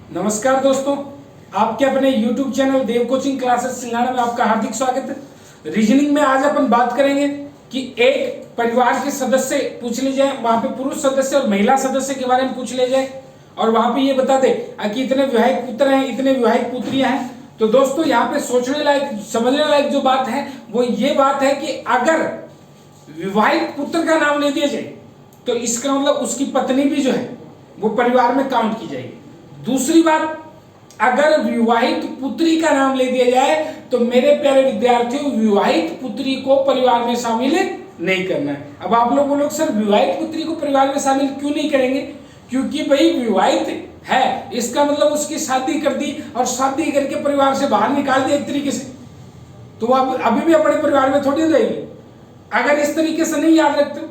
नमस्कार दोस्तों, आपके अपने YouTube चैनल देव कोचिंग क्लासेस सिंगाड़ा में आपका हार्दिक स्वागत है। रीजनिंग में आज अपन बात करेंगे कि एक परिवार के सदस्य पूछ लिए जाए, वहां पे पुरुष सदस्य और महिला सदस्य के बारे में पूछ लिए जाए और वहां पे ये बता दे कि इतने विवाहित पुत्र हैं, इतने विवाहित पुत्रियां हैं। तो दोस्तों यहाँ पे सोचने लायक, समझने लायक जो बात है वो ये बात है कि अगर विवाहित पुत्र का नाम ले दिया जाए तो इसका मतलब उसकी पत्नी भी जो है वो परिवार में काउंट की जाएगी। दूसरी बात, अगर विवाहित पुत्री का नाम ले दिया जाए तो मेरे प्यारे विद्यार्थियों, विवाहित पुत्री को परिवार में शामिल नहीं करना है। अब आप लोग बोलोगे सर विवाहित पुत्री को परिवार में शामिल क्यों नहीं करेंगे? क्योंकि भाई विवाहित है, इसका मतलब उसकी शादी कर दी और शादी करके परिवार से बाहर निकाल दिया एक तरीके से, तो अब अभी भी अपने परिवार में थोड़ी रहेगी। अगर इस तरीके से नहीं याद रखते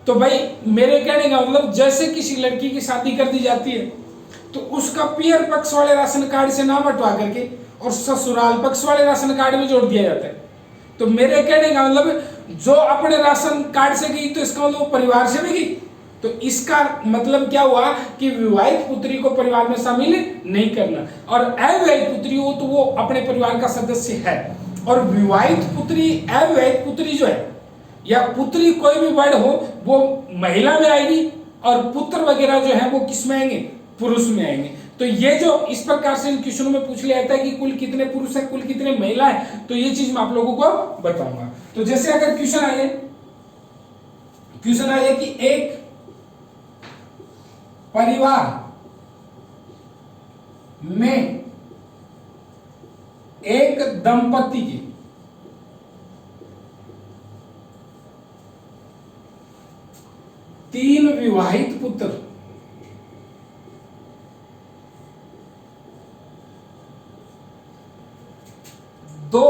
तो भाई मेरे कहने का मतलब, जैसे किसी लड़की की शादी कर दी जाती है तो उसका पियर पक्ष वाले राशन कार्ड से नाम हटवा करके और ससुराल पक्ष वाले राशन कार्ड में जोड़ दिया जाता है। तो मेरे कहने का मतलब, जो अपने राशन कार्ड से गई तो इसका मतलब परिवार से भी गई। तो इसका मतलब क्या हुआ कि विवाहित पुत्री को परिवार में शामिल नहीं करना, और अविवाहित पुत्री हो तो वो अपने परिवार का सदस्य है। और विवाहित पुत्री, अविवाहित पुत्री जो है या पुत्री कोई भी वर्ड हो वो महिला में आएगी और पुत्र वगैरह जो है वो किस में आएंगे? पुरुष में आएंगे। तो ये जो इस प्रकार से इन क्वेश्चनों में पूछ लिया जाता है कि कुल कितने पुरुष है, कुल कितने महिला है, तो ये चीज मैं आप लोगों को बताऊंगा। तो जैसे अगर क्वेश्चन आए कि एक परिवार में एक दंपति के तीन विवाहित पुत्र, दो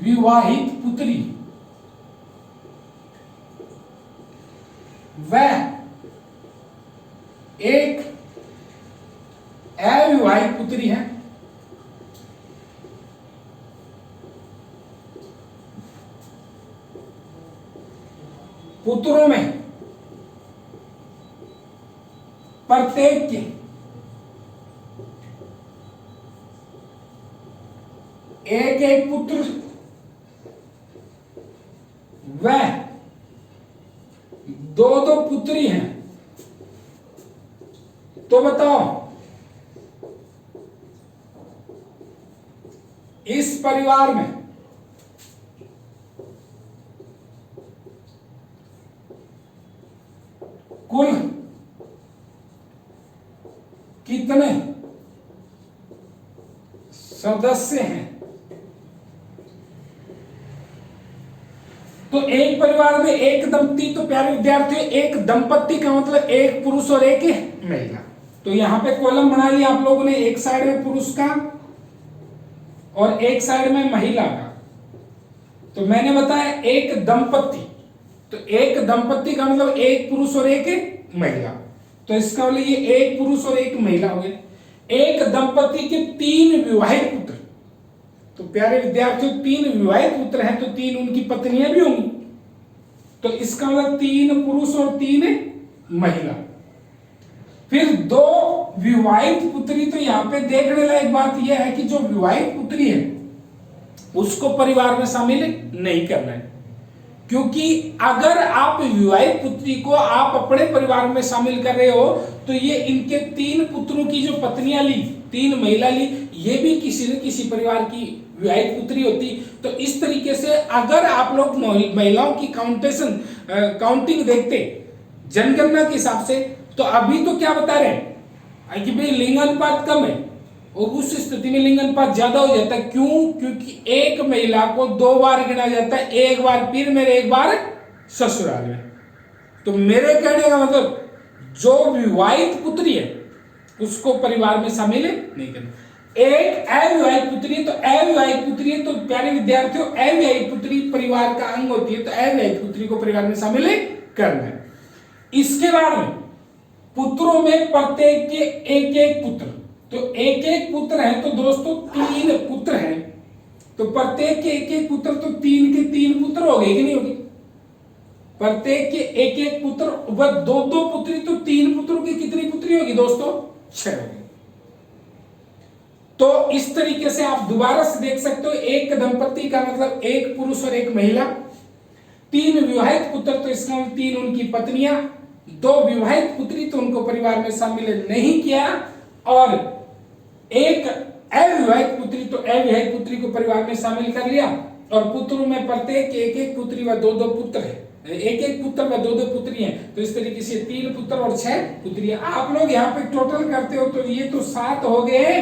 विवाहित पुत्री व एक अविवाहित पुत्री है, पुत्रों में प्रत्येक के एक एक पुत्र व दो दो पुत्री हैं। तो बताओ इस परिवार में कुल कितने सदस्य हैं? तो एक परिवार में एक दंपति, तो प्यारे विद्यार्थियों एक दंपति का मतलब एक पुरुष और एक महिला। तो यहां पे कॉलम बना लिया आप लोगों ने, एक साइड में पुरुष का और एक साइड में महिला का। तो मैंने बताया एक दंपति, तो एक दंपति का मतलब एक पुरुष और एक महिला। तो इसका मतलब ये एक पुरुष और एक महिला हो गए। एक दंपति के तीन विवाहित पुत्र, तो प्यारे विद्यार्थियों तीन विवाहित पुत्र हैं तो तीन उनकी पत्नियां भी होंगी। तो इसका मतलब तीन पुरुष और तीन महिला। फिर दो विवाहित पुत्री, तो यहां पे देखने लायक बात यह है कि जो विवाहित पुत्री है उसको परिवार में शामिल नहीं करना है, क्योंकि अगर आप विवाहित पुत्री को आप अपने परिवार में शामिल कर रहे हो तो ये इनके तीन पुत्रों की जो पत्नियां ली, तीन महिला ली, ये भी किसी न किसी परिवार की विवाहित पुत्री होती। तो इस तरीके से अगर आप लोग महिलाओं की काउंटिंग देखते जनगणना के हिसाब से, तो अभी तो क्या बता रहे हैं कि भाई लिंग अनुपात कम है, और उस स्थिति में लिंग अनुपात ज्यादा हो जाता है। क्यों? क्योंकि एक महिला को दो बार गिना जाता है, एक बार पीर में, एक बार ससुराल में। तो मेरे कहने का मतलब, जो विवाहित पुत्री है उसको परिवार में शामिल नहीं करना। एक अविवाहित पुत्री है, तो अविवाहित पुत्री है तो प्यारे विद्यार्थियों अविवाहित पुत्री परिवार का अंग होती है, तो अविवाहित पुत्री को परिवार में शामिल करना है। इसके बाद में पुत्रों में प्रत्येक के एक एक पुत्र, तो एक एक पुत्र है तो दोस्तों तीन पुत्र हैं, तो प्रत्येक के एक एक पुत्र, तो तीन के तीन पुत्र हो गए कि नहीं होगी? प्रत्येक के एक एक पुत्र व दो दो पुत्री, तो तीन पुत्रों की कितनी पुत्री होगी दोस्तों? 6 हो गए। तो इस तरीके से आप दोबारा से देख सकते हो, एक दंपत्ति का मतलब एक पुरुष और एक महिला, 3 विवाहित पुत्र तो इसका मतलब 3 उनकी पत्नियां, 2 विवाहित पुत्री तो उनको परिवार में शामिल नहीं किया, और एक अविवाहित पुत्री तो अविवाहित पुत्री को परिवार में शामिल कर लिया, और पुत्रों में प्रत्येक एक एक पुत्री व 2-2 पुत्र है, एक एक पुत्र व 2-2 पुत्री हैं। तो इस तरीके से 3 पुत्र और 6 पुत्रियां। आप लोग यहाँ पे टोटल करते हो तो ये तो 7 हो गए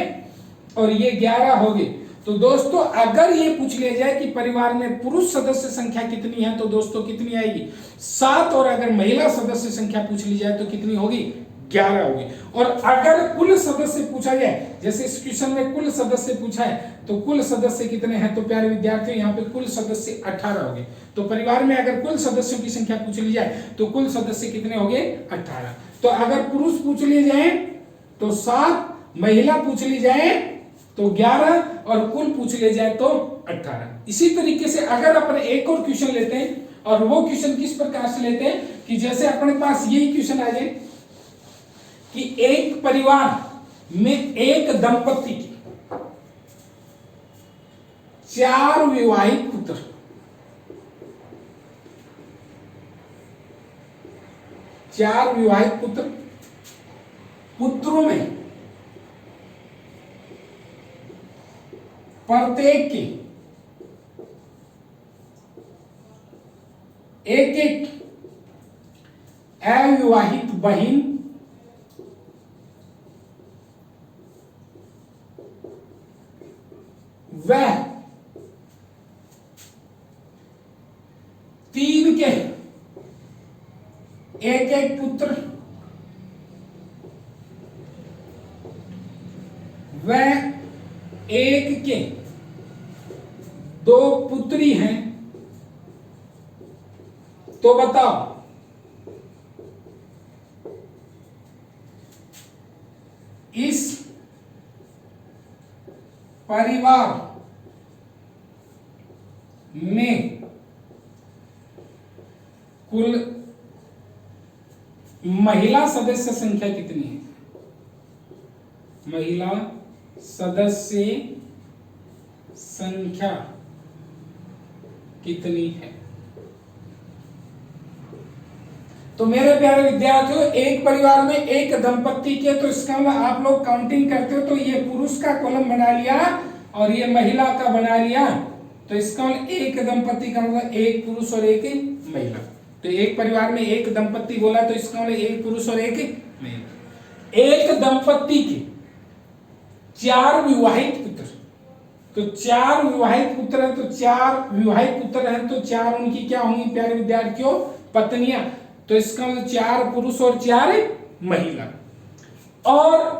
और ये 11 हो गए। तो दोस्तों अगर ये पूछ लिया जाए कि परिवार में पुरुष सदस्य संख्या कितनी है, तो दोस्तों कितनी आएगी? 7। और अगर महिला सदस्य संख्या पूछ ली जाए तो कितनी होगी? 11 होगी। और अगर कुल सदस्य पूछा जाए, जैसे इस क्वेश्चन में कुल सदस्य पूछा है, तो कुल सदस्य कितने हैं? तो प्यारे विद्यार्थियों यहाँ पे कुल सदस्य 18 हो गए। तो परिवार में अगर कुल सदस्यों की संख्या पूछ ली जाए तो कुल सदस्य कितने हो गए? 18। तो अगर पुरुष पूछ लिए जाए तो 7, महिला पूछ ली जाए तो 11 और कुल पूछ लिया जाए तो 18। इसी तरीके से अगर अपन एक और क्वेश्चन लेते हैं, और वो क्वेश्चन किस प्रकार से लेते हैं कि जैसे अपने पास यही क्वेश्चन आ जाए कि एक परिवार में एक दंपत्ति की 4 विवाहित पुत्र, 4 विवाहित पुत्र, पुत्रों में प्रत्येक की एक एक अविवाहित बहन वह 3 के एक एक पुत्र वह 1 के 2 पुत्री हैं, तो बताओ इस परिवार में कुल महिला सदस्य संख्या कितनी है? महिला सदस्य संख्या कितनी है? तो मेरे प्यारे विद्यार्थियों, एक परिवार में एक दंपत्ति के, तो इसका मतलब आप लोग काउंटिंग करते हो तो ये पुरुष का कॉलम बना लिया और ये महिला का बना लिया। तो इसका मतलब एक दंपत्ति का मतलब एक पुरुष और एक महिला। तो एक परिवार में एक दंपत्ति बोला तो इसका मतलब एक पुरुष और एक महिला। एक दंपत्ति के 4 विवाहित पुत्र, तो 4 विवाहित पुत्र हैं, तो 4 विवाहित पुत्र हैं तो 4 उनकी क्या होंगी प्यारे विद्यार्थियों? पत्नियां। तो इसका मतलब 4 पुरुष और 4 महिला। और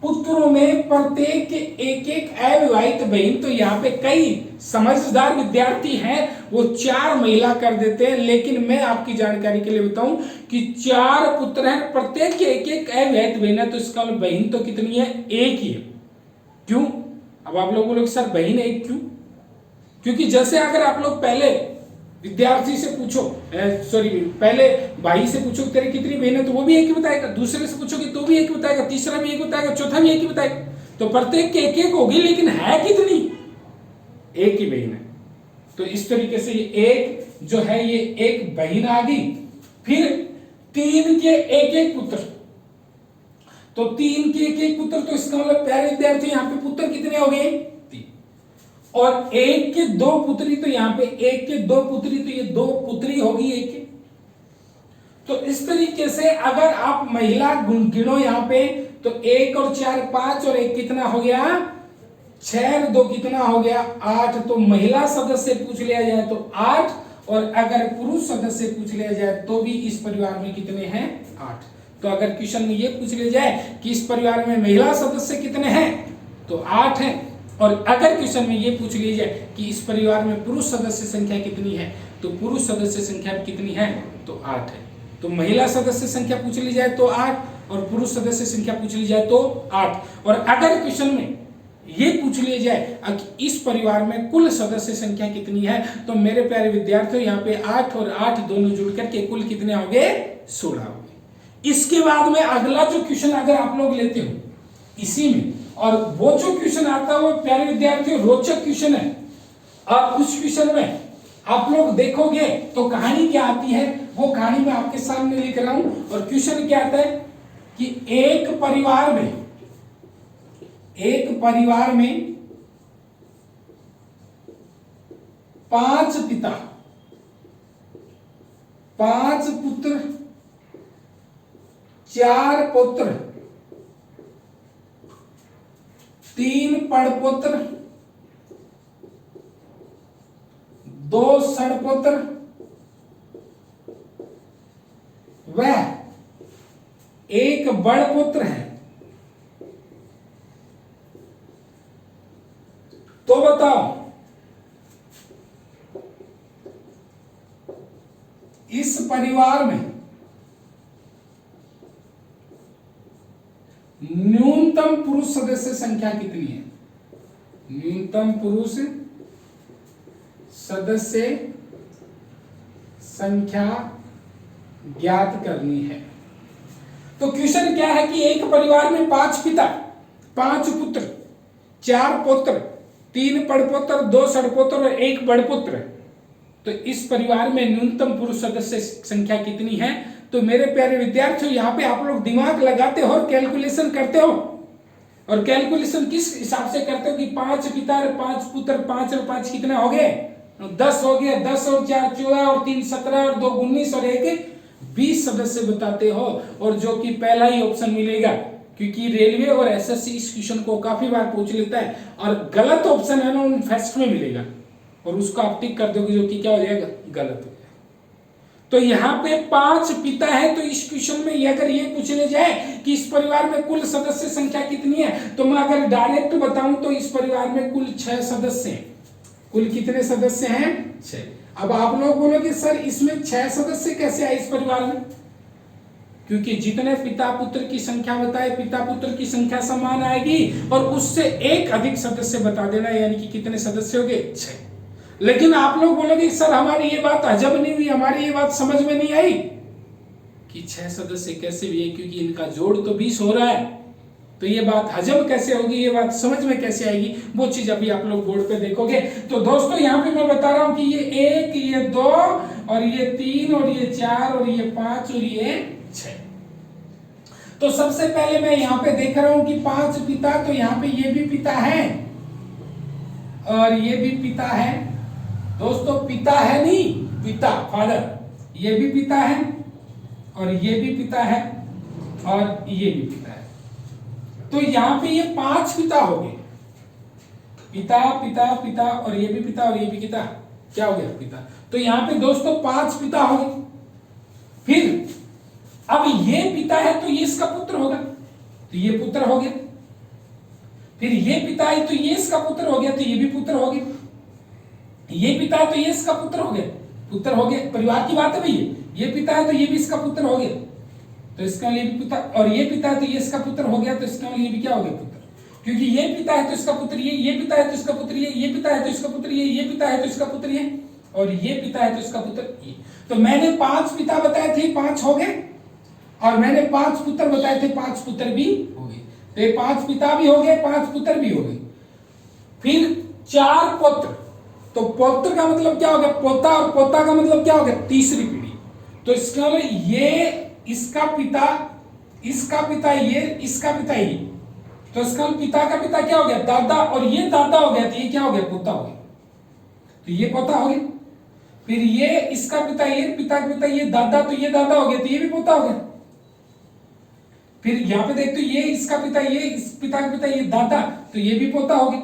पुत्रों में प्रत्येक के एक एक अविवाहित बहन, तो यहाँ पे कई समझदार विद्यार्थी हैं वो 4 महिला कर देते हैं, लेकिन मैं आपकी जानकारी के लिए बताऊं कि 4 पुत्र हैं, प्रत्येक के एक एक अविवाहित बहन है, तो इसका मतलब बहन तो कितनी है? एक ही है। क्यों? अब आप लोग बोलोगे सर बहन एक क्यों? क्योंकि जैसे अगर आप लोग पहले विद्यार्थी से पूछो, पहले भाई से पूछो तेरे कितनी बहन है, तो वो भी एक ही बताएगा। दूसरे से पूछोगे तो भी एक ही बताएगा, तीसरा भी एक बताएगा, चौथा भी एक ही बताएगा। तो प्रत्येक के एक एक होगी, लेकिन है कितनी? एक ही बहन है। तो इस तरीके से ये एक जो है ये एक बहन आ गई। फिर 3 के एक एक पुत्र, तो 3 के एक एक पुत्र, तो इसका मतलब प्यारे विद्यार्थी यहाँ पे पुत्र कितने हो गए? 3। और 1 के 2 पुत्री, तो यहाँ पे 1 के 2 पुत्री, तो ये 2 पुत्री होगी 1 के। तो इस तरीके से अगर आप महिला गिनो यहाँ पे, तो 1 और 4 5 और 1 कितना हो गया? 6 और 2 कितना हो गया? 8। तो महिला सदस्य पूछ लिया जाए तो 8, और अगर पुरुष सदस्य पूछ लिया जाए तो भी इस परिवार में कितने हैं? 8। तो अगर क्वेश्चन में ये पूछ लिया जाए कि इस परिवार में महिला सदस्य कितने हैं, तो 8 हैं। और अगर क्वेश्चन में ये पूछ लिया जाए कि इस परिवार में पुरुष सदस्य संख्या कितनी है, तो पुरुष सदस्य संख्या कितनी है? तो 8 है। तो महिला सदस्य संख्या पूछ ली जाए तो 8, और पुरुष सदस्य संख्या पूछ ली जाए तो 8। और अगर क्वेश्चन में ये पूछ लिया जाए कि इस परिवार में कुल सदस्य संख्या कितनी है, तो मेरे प्यारे विद्यार्थियों यहाँ पे 8 और 8 दोनों जुड़ करके कुल कितने हो गए? 16 हो गए। इसके बाद में अगला जो क्वेश्चन अगर आप लोग लेते हो इसी में, और वो जो क्वेश्चन आता है वो प्यारे विद्यार्थियों रोचक क्वेश्चन है, और उस क्वेश्चन में आप लोग देखोगे तो कहानी क्या आती है, वो कहानी मैं आपके सामने लिख रहा हूं। और क्वेश्चन क्या आता है कि एक परिवार में 5 पिता, 5 पुत्र, 4 पुत्र, 3 पड़पुत्र, 2 सड़पुत्र व 1 बड़ पुत्र है। तो बताओ इस परिवार में न्यूनतम पुरुष सदस्य संख्या कितनी है? न्यूनतम पुरुष सदस्य संख्या ज्ञात करनी है। तो क्वेश्चन क्या है कि एक परिवार में 5 पिता, 5 पुत्र, 4 पुत्र, 3 पड़पुत्र, 2 सड़पुत्र और 1 बड़पुत्र। तो इस परिवार में न्यूनतम पुरुष सदस्य संख्या कितनी है? तो मेरे प्यारे विद्यार्थियों यहाँ पे आप लोग दिमाग लगाते हो और कैलकुलेशन करते हो। और कैलकुलेशन किस हिसाब से करते हो कि 5 पिता और 5 पुत्र, 5 और 5 कितने हो गए? 10 हो गए। 10 और 4 14 और 3 17 और 2 19 और 1 20 सदस्य बताते हो। और जो कि पहला ही ऑप्शन मिलेगा, क्योंकि रेलवे और एसएससी इस क्वेश्चन को काफी बार पूछ लेता है, और गलत ऑप्शन है ना उन फर्स्ट में मिलेगा, और उसको आप टिक कर दोगे जो कि क्या हो जाएगा? गलत हो जाएगा। तो यहाँ पे 5 पिता है, तो इस क्वेश्चन में ये अगर ये पूछ ले जाए कि इस परिवार में कुल सदस्य संख्या कितनी है, तो मैं अगर डायरेक्ट बताऊं तो इस परिवार में कुल 6 सदस्य हैं। कुल कितने सदस्य हैं? 6। अब आप लोग बोलोगे सर इसमें 6 सदस्य कैसे आए इस परिवार में? क्योंकि जितने पिता पुत्र की संख्या बताए, पिता पुत्र की संख्या समान आएगी, और उससे एक अधिक सदस्य बता देना, यानी कि कितने सदस्य हो गए? 6। लेकिन आप लोग बोलोगे सर हमारी ये बात हजम नहीं हुई, हमारी ये बात समझ में नहीं आई कि 6 सदस्य कैसे भी है, क्योंकि इनका जोड़ तो 20 हो रहा है, तो ये बात हजम कैसे होगी, ये बात समझ में कैसे आएगी, वो चीज अभी आप लोग बोर्ड पे देखोगे। तो दोस्तों यहाँ पे मैं बता रहा हूं कि ये 1, ये 2 और ये 3 और ये 4 और ये 5 और ये 6। तो सबसे पहले मैं यहाँ पे देख रहा हूं कि 5 पिता, तो यहाँ पे ये भी पिता है और ये भी पिता है। दोस्तों पिता है नहीं, पिता फादर, ये भी पिता है और ये भी पिता है और ये भी पिता है। तो यहाँ पे ये 5 पिता हो गए, पिता पिता पिता, और ये भी पिता और ये भी पिता, क्या हो गया? पिता। तो यहाँ पे दोस्तों 5 पिता हो गए। फिर अब ये पिता है तो ये इसका पुत्र होगा, तो ये पुत्र हो गया। फिर ये पिता है तो ये इसका पुत्र हो गया, तो ये भी पुत्र हो गया। ये पिता है तो ये इसका पुत्र हो गया, पुत्र हो गया। परिवार की बात है भैया, ये पिता है तो ये भी इसका पुत्र हो गया, तो इसका लिए भी पुत्र, और ये पिता है तो ये इसका पुत्र हो गया, तो इसका लिए भी क्या हो गया? पुत्र। क्योंकि ये पिता है तो इसका पुत्र ये पिता है तो इसका पुत्र ये पिता है तो इसका पुत्र ये पिता है तो इसका पुत्र ये, और ये पिता है तो इसका पुत्र ये। तो मैंने 5 पिता बताए थे, 5 हो गए, और मैंने 5 पुत्र बताए थे, 5 पुत्र भी हो गए। तो ये 5 पिता भी हो गए, 5 पुत्र भी हो गए। फिर 4 पुत्र, तो पौत्र का मतलब क्या हो गया? पोता, और पोता का मतलब क्या हो गया? तीसरी पीढ़ी। तो इसका ये इसका पिता, इसका पिता ये, इसका पिता ये, तो इसका पिता का पिता क्या हो गया? दादा, और ये दादा हो गया, तो ये क्या हो गया? पोता हो गया, तो ये पोता हो गया। फिर ये इसका पिता ये, पिता का पिता ये दादा, तो ये दादा हो गया, तो ये भी पोता हो गया। फिर यहाँ पे देखते ये इसका पिता ये, इस पिता का पिता ये दादा, तो ये भी पोता हो गया।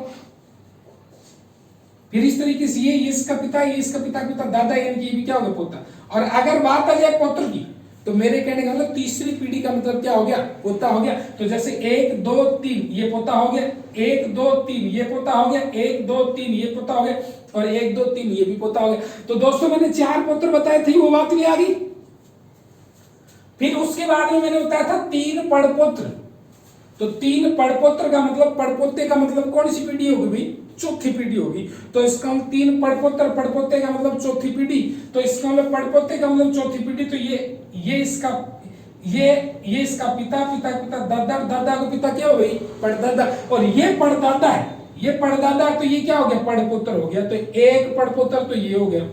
फिर इस तरीके से ये इसका पिता, ये इसका पिता दादा, यानी कि ये भी क्या हो गया? पोता। और अगर बात आ जाए पौत्र की, तो मेरे कहने का मतलब तीसरी पीढ़ी का मतलब क्या हो गया? पोता हो गया। तो जैसे 1 2 3 ये पोता हो गया, 1 2 3 ये पोता हो गया, 1 2 3 ये पोता हो गया, और 1 2 3 ये भी पोता हो गया। तो दोस्तों मैंने 4 पुत्र बताए थे, वो बात भी आ गई। फिर उसके बाद में मैंने बताया था 3 पड़पुत्र। तो 3 पड़पुत्र का मतलब, पड़पोते का मतलब कौन सी पीढ़ी होगी भाई? चौथी पीढ़ी होगी। तो इसका मतलब 3 पड़पोत्र, पड़पोते का मतलब चौथी पीढ़ी। तो इसका मतलब पड़पोते का मतलब चौथी पीढ़ी, तो ये इसका ये इसका पिता, पिता पिता, दादा, दादा को पिता क्या हो गई, परदादा, और ये परदादा है, ये परदादा, तो ये क्या हो गया, पड़पोतर हो गया। तो एक पड़पोतर तो ये हो गया।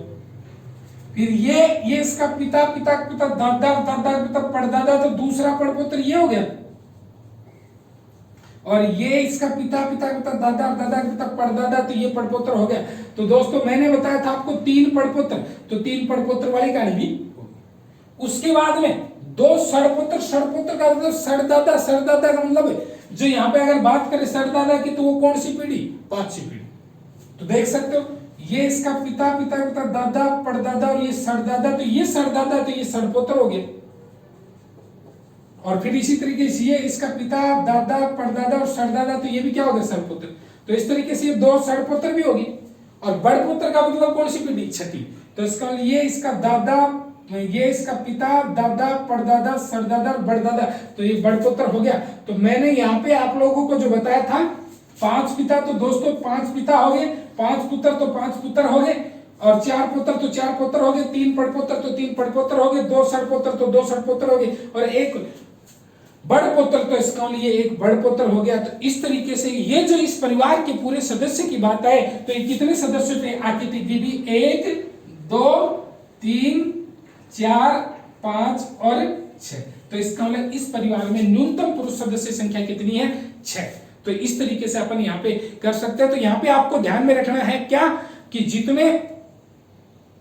फिर ये इसका पिता, पिता पिता, दादा, दादा पिता, परदादा, तो दूसरा पड़पोतर ये हो गया। और ये इसका पिता, पिता पिता, दादा, दादा पिता, परदादा, तो ये पड़पोतर हो गया। तो दोस्तों मैंने बताया था आपको 3 पड़पोतर, तो 3 पड़पोतर वाली कहानी भी होगी। उसके बाद में 2 सड़पोतर, सड़पोतर का मतलब सड़दादा, सड़दादा का मतलब जो यहाँ पे अगर बात करें सड़दादा की, तो वो कौन सी पीढ़ी, 5वीं पीढ़ी। तो देख सकते हो ये इसका पिता, पिता पिता, दादा, परदादा, और ये सड़दादा, तो ये सड़दादा, तो ये सड़पोतर हो गया। और फिर इसी तरीके से ये इसका पिता, दादा, परदादा और सड़दादा, तो ये भी क्या हो गया, सड़पोतर। तो इस तरीके से ये 2 सड़पोतर भी होगी। और बड़पोतर का मतलब कौन सी पीढ़ी, 6वीं। तो इसका ये इसका दादा, ये इसका पिता, दादा, परदादा, सड़दादा और बड़दादा, तो ये बड़पोतर हो गया। तो मैंने यहाँ पे आप लोगों को जो बताया था 5 पिता, तो दोस्तों 5 पिता हो गए, 5 पुत्र तो 5 पुत्र हो गए, और 4 पुत्र तो 4 पुत्र हो गए, 3 पड़पोतर तो 3 पड़पोतर हो गए, 2 सड़पोतर तो 2 सड़पोतर हो गए, और एक बड़पोतर, तो इसका लिए एक बड़पोतर हो गया। तो इस तरीके से ये जो इस परिवार के पूरे सदस्य की बात है, तो ये कितने सदस्य थे, आती थी दीदी, 1 2 3 4 5 और 6। तो इसका मतलब इस परिवार में न्यूनतम पुरुष सदस्य संख्या कितनी है, 6। तो इस तरीके से अपन यहाँ पे कर सकते हैं। तो यहाँ पे आपको ध्यान में रखना है क्या, कि जितने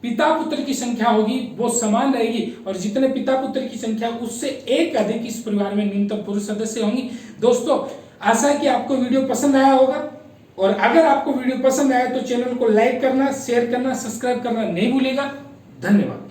पिता पुत्र की संख्या होगी वो समान रहेगी, और जितने पिता पुत्र की संख्या उससे एक अधिक इस परिवार में न्यूनतम पुरुष सदस्य होंगी। दोस्तों आशा है कि आपको वीडियो पसंद आया होगा, और अगर आपको वीडियो पसंद आया तो चैनल को लाइक करना, शेयर करना, सब्सक्राइब करना नहीं भूलेगा। धन्यवाद।